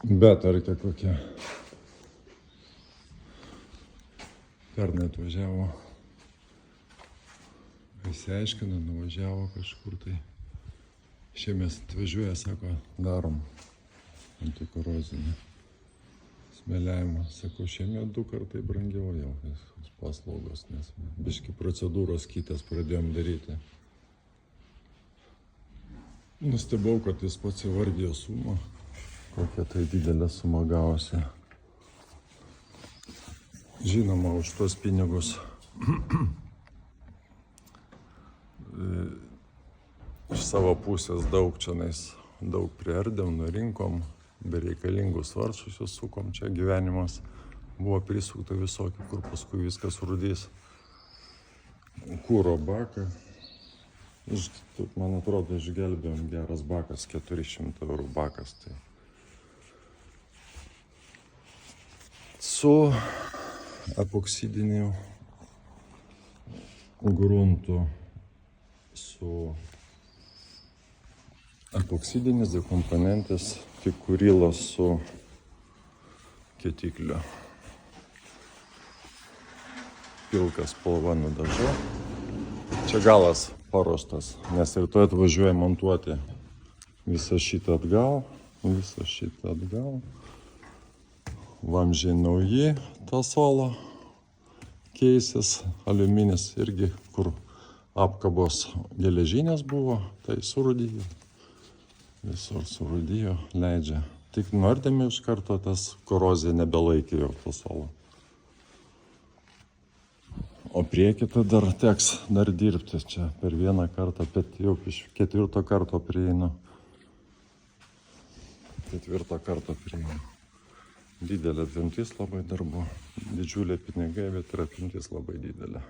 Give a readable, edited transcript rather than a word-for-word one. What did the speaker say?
Betarkė kokia. Pernai atvažiavo. Įsiaiškino, nuvažiavo kažkur tai. Šiemet atvažiuoja, sako, darom antikorozinį smėliavimą. Sako, šiemet 2 kartai brangiau jau paslaugos, nes biški procedūros kitas pradėjom daryti. Nustebau, kad jis pats įvardijo sumą. Kokia tai didelė suma gavosi. Žinoma, už tuos pinigus iš savo pusės daug priardėm, nurinkom, bereikalingų svaršų susukom, čia gyvenimas buvo prisukta visokių, kur paskui viskas rudys. Kūro baką, man atrodo, išgelbėjom, geras bakas, 400 eurų bakas. Tai. Su epoksidiniu gruntu, su epoksidinis dekomponentas fikurylas su kietikliu. Pilkas spalva nudažau. Čia galas paruoštas, nes rytoj atvažiuoja montuoti visą šitą atgal. Vamzdžiai nauji, tą solą keisis, aliuminis irgi, kur apkabos geležinės buvo, tai surūdijo. Visur surūdijo, leidžia. Tik nuardėme iš karto, tas korozija nebelaikė jau to solą. O priekį tai dar teks dirbti čia per vieną kartą, bet jau iš 4 karto prieinu. 4 karto prieinu. Didelė apimtis labai darbo, didžiulė pinigai, bet ir apimtis labai didelė.